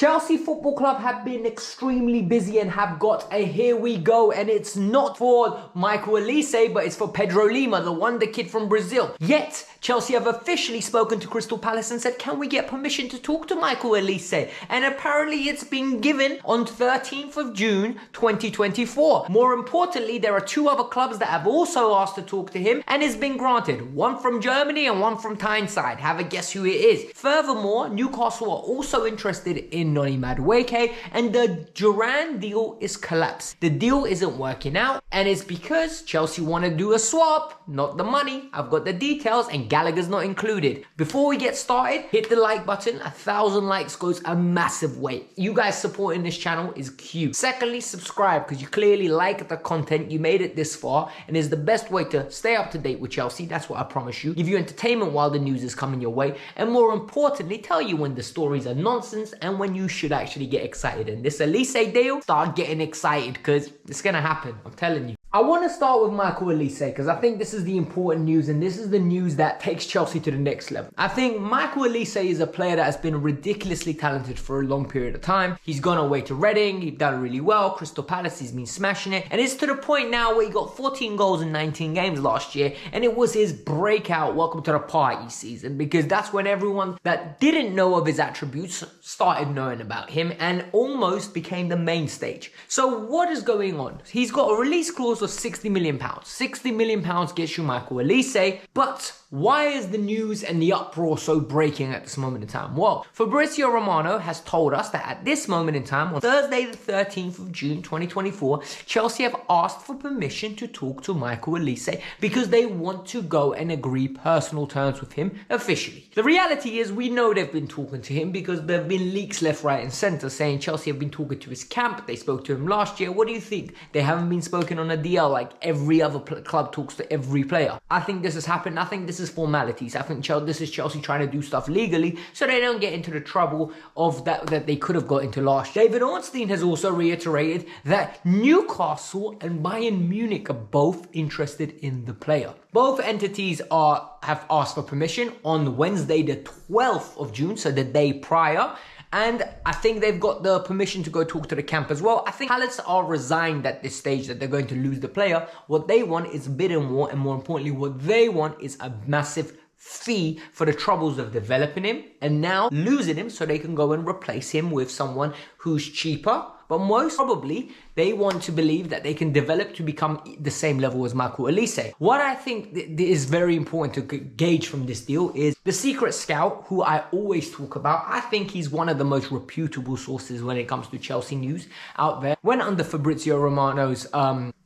Chelsea Football Club have been extremely busy and have got a here we go, and it's not for Michael Olise, but it's for Pedro Lima, the wonder kid from Brazil. Yet, Chelsea have officially spoken to Crystal Palace and said, can we get permission to talk to Michael Olise? And apparently it's been given on 13th of June 2024. More importantly, there are two other clubs that have also asked to talk to him and it's been granted. One from Germany and one from Tyneside. Have a guess who it is. Furthermore, Newcastle are also interested in Noni Madueke, and the Duran deal is collapsed. The deal isn't working out, and it's because Chelsea want to do a swap, not the money. I've got the details, and Gallagher's not included. Before we get started, hit the like button. 1,000 likes goes a massive way. You guys supporting this channel is cute. Secondly, subscribe, because you clearly like the content. You made it this far, and is the best way to stay up to date with Chelsea. That's what I promise you. Give you entertainment while the news is coming your way, and more importantly, tell you when the stories are nonsense and when you should actually get excited. And this Olise deal, start getting excited because it's gonna happen, I'm telling you. I want to start with Michael Olise because I think this is the important news, and this is the news that takes Chelsea to the next level. I think Michael Olise is a player that has been ridiculously talented for a long period of time. He's gone away to Reading, he's done really well. Crystal Palace, he's been smashing it, and it's to the point now where he got 14 goals in 19 games last year, and it was his breakout welcome to the party season, because that's when everyone that didn't know of his attributes started knowing about him and almost became the main stage. So what is going on? He's got a release clause of £60 million. £60 million gets you Michael Olise, but why is the news and the uproar so breaking at this moment in time? Well, Fabrizio Romano has told us that at this moment in time, on Thursday the 13th of June 2024, Chelsea have asked for permission to talk to Michael Olise because they want to go and agree personal terms with him officially. The reality is we know they've been talking to him because there have been leaks left, right and centre saying Chelsea have been talking to his camp. They spoke to him last year. What do you think? They haven't been spoken on a deal like every other club talks to every player. I think this has happened. I think this is formalities. I think this is Chelsea trying to do stuff legally so they don't get into the trouble of that they could have got into last year. David Ornstein has also reiterated that Newcastle and Bayern Munich are both interested in the player. Both entities have asked for permission on Wednesday the 12th of June, so the day prior. And I think they've got the permission to go talk to the camp as well. I think Palace are resigned at this stage that they're going to lose the player. What they want is bidding war, and more importantly, what they want is a massive fee for the troubles of developing him and now losing him so they can go and replace him with someone who's cheaper. But most probably, they want to believe that they can develop to become the same level as Michael Olise. What I think is very important to gauge from this deal is the secret scout, who I always talk about. I think he's one of the most reputable sources when it comes to Chelsea news out there. Went under Fabrizio Romano's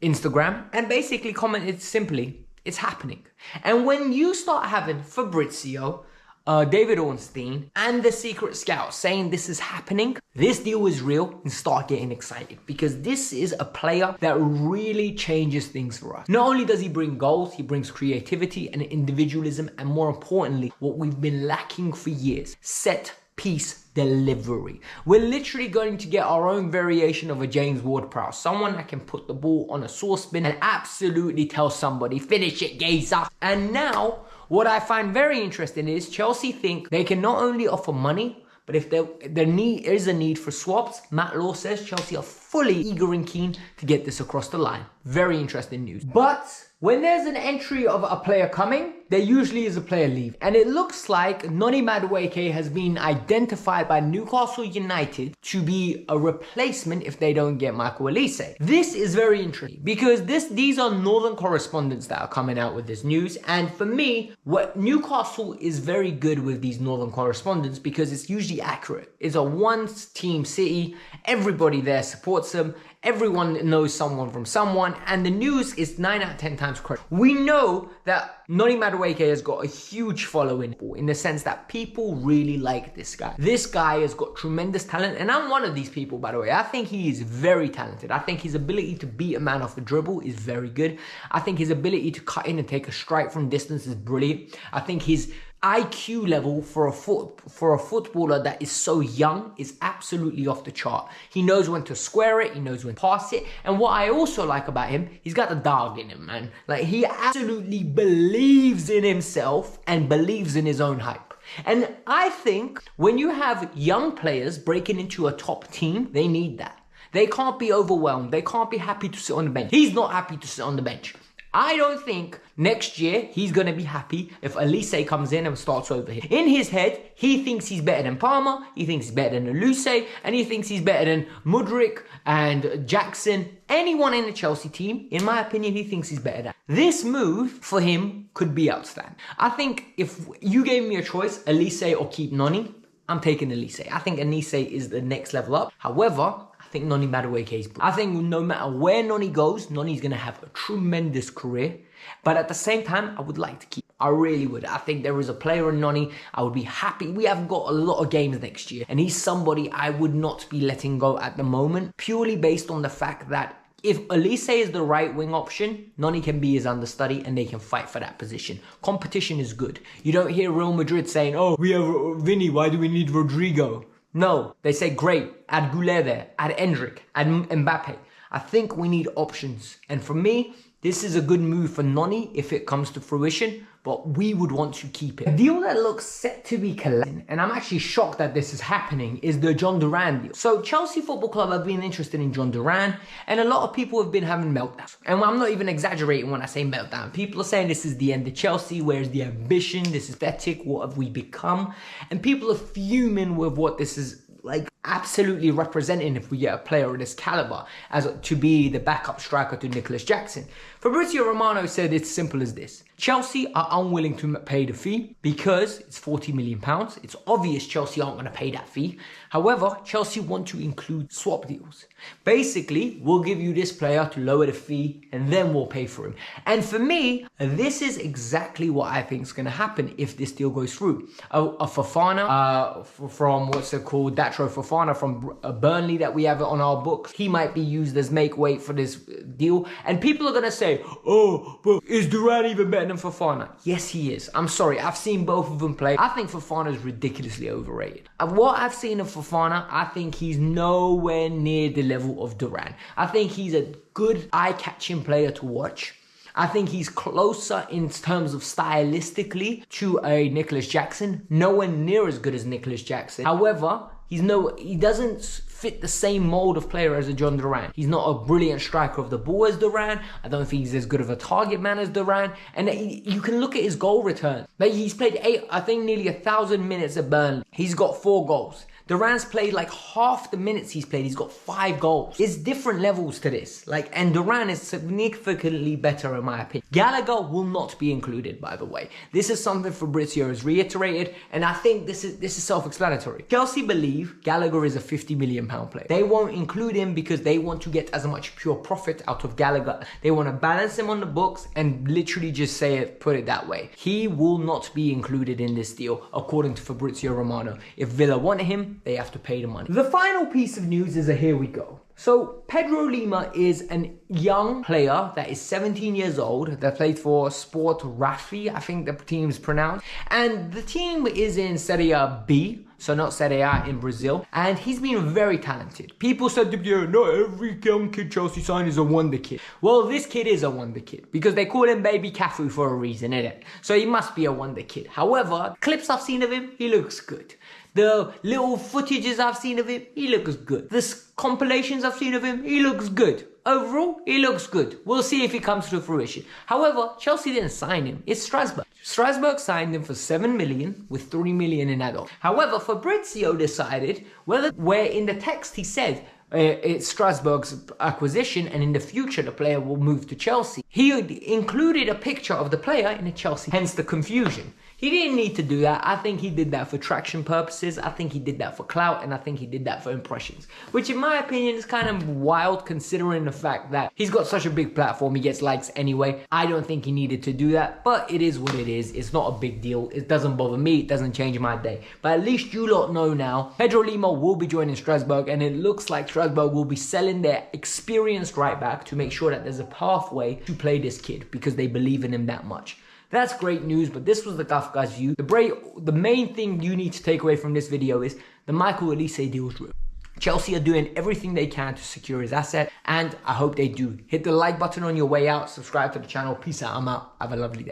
Instagram and basically commented simply, it's happening. And when you start having Fabrizio, David Ornstein and the secret scout saying this is happening, this deal is real, and start getting excited, because this is a player that really changes things for us. Not only does he bring goals, he brings creativity and individualism, and more importantly, what we've been lacking for years, set piece delivery. We're literally going to get our own variation of a James Ward-Prowse, someone that can put the ball on a saucepan and absolutely tell somebody, finish it, Gazer. And now, what I find very interesting is Chelsea think they can not only offer money, but if there is a need for swaps, Matt Law says Chelsea are fully eager and keen to get this across the line. Very interesting news. But when there's an entry of a player coming, there usually is a player leave. And it looks like Noni Madueke has been identified by Newcastle United to be a replacement if they don't get Michael Olise. This is very interesting because these are northern correspondents that are coming out with this news. And for me, what Newcastle is very good with these northern correspondents because it's usually accurate. It's a one-team city. Everybody there supports them. Everyone knows someone from someone, and the news is 9 out of 10 times correct. We know that Noni Madueke has got a huge following in the sense that people really like this guy. This guy has got tremendous talent, and I'm one of these people, by the way. I think he is very talented. I think his ability to beat a man off the dribble is very good. I think his ability to cut in and take a strike from distance is brilliant. I think his IQ level for a footballer that is so young is absolutely off the chart. He knows when to square it, he knows when to pass it, and what I also like about him, he's got the dog in him, man. Like, he absolutely believes in himself and believes in his own hype. And I think when you have young players breaking into a top team, they need that. They can't be overwhelmed. They can't be happy to sit on the bench. He's not happy to sit on the bench. I don't think next year he's going to be happy if Olise comes in and starts over here. In his head, he thinks he's better than Palmer, he thinks he's better than Olise, and he thinks he's better than Mudryk and Jackson. Anyone in the Chelsea team, in my opinion, he thinks he's better than. This move for him could be outstanding. I think if you gave me a choice, Olise or keep Noni, I'm taking Olise. I think Olise is the next level up. However, I think Noni Madueke is brilliant. I think no matter where Noni goes, Noni's going to have a tremendous career. But at the same time, I would like to keep. I really would. I think there is a player in Noni. I would be happy. We have got a lot of games next year. And he's somebody I would not be letting go at the moment. Purely based on the fact that if Olise is the right wing option, Noni can be his understudy and they can fight for that position. Competition is good. You don't hear Real Madrid saying, oh, we have Vinny, why do we need Rodrigo? No, they say, great, add Goulet there, add Endrick, add Mbappe. I think we need options. And for me, this is a good move for Noni if it comes to fruition, but we would want to keep it. A deal that looks set to be collapsing, and I'm actually shocked that this is happening, is the John Duran deal. So Chelsea Football Club have been interested in John Duran, and a lot of people have been having meltdowns. And I'm not even exaggerating when I say meltdown. People are saying this is the end of Chelsea, where's the ambition, this is pathetic, what have we become? And people are fuming with what this is like absolutely representing if we get a player of this caliber as to be the backup striker to Nicholas Jackson. Fabrizio Romano said it's simple as this. Chelsea are unwilling to pay the fee because it's £40 million. It's obvious Chelsea aren't going to pay that fee. However, Chelsea want to include swap deals. Basically, we'll give you this player to lower the fee and then we'll pay for him. And for me, this is exactly what I think is going to happen if this deal goes through. A Fofana from what's it called? Datro Fofana from Burnley that we have on our books. He might be used as make weight for this deal. And people are going to say, oh, but is Duran even better than Fofana? Yes, he is. I'm sorry. I've seen both of them play. I think Fofana is ridiculously overrated. And what I've seen of Fofana, I think he's nowhere near the level of Duran. I think he's a good eye-catching player to watch. I think he's closer in terms of stylistically to a Nicholas Jackson. Nowhere near as good as Nicholas Jackson. However, he doesn't fit the same mold of player as a John Duran. He's not a brilliant striker of the ball as Duran. I don't think he's as good of a target man as Duran. And you can look at his goal return. Like he's played nearly 1,000 minutes at Burnley. He's got 4 goals. Duran's played like half the minutes he's played. He's got 5 goals. It's different levels to this. And Duran is significantly better in my opinion. Gallagher will not be included, by the way. This is something Fabrizio has reiterated, and I think this is self-explanatory. Chelsea believe Gallagher is a £50 million player. They won't include him because they want to get as much pure profit out of Gallagher. They want to balance him on the books and literally just put it that way. He will not be included in this deal, according to Fabrizio Romano. If Villa want him, they have to pay the money. The final piece of news is a here we go. So Pedro Lima is a young player that is 17 years old that played for Sport Raffi, I think the team is pronounced. And the team is in Serie B, so not Serie A in Brazil. And he's been very talented. People said, yeah, not every young kid Chelsea sign is a wonder kid. Well, this kid is a wonder kid because they call him Baby Cafu for a reason, innit? So he must be a wonder kid. However, clips I've seen of him, he looks good. The little footages I've seen of him, he looks good. The compilations I've seen of him, he looks good. Overall, he looks good. We'll see if he comes to fruition. However, Chelsea didn't sign him. It's Strasbourg. Strasbourg signed him for 7 million with 3 million in add-on. However, Fabrizio decided where in the text he said it's Strasbourg's acquisition and in the future the player will move to Chelsea. He included a picture of the player in the Chelsea, hence the confusion. He didn't need to do that. I think he did that for traction purposes. I think he did that for clout, and I think he did that for impressions. Which in my opinion is kind of wild considering the fact that he's got such a big platform, he gets likes anyway. I don't think he needed to do that, but it is what it is. It's not a big deal. It doesn't bother me. It doesn't change my day. But at least you lot know now, Pedro Lima will be joining Strasbourg, and it looks like Strasbourg will be selling their experienced right back to make sure that there's a pathway to play this kid because they believe in him that much. That's great news, but this was the Kavkas View. The main thing you need to take away from this video is the Michael Olise deal is real. Chelsea are doing everything they can to secure his asset, and I hope they do. Hit the like button on your way out, subscribe to the channel. Peace out, I'm out. Have a lovely day.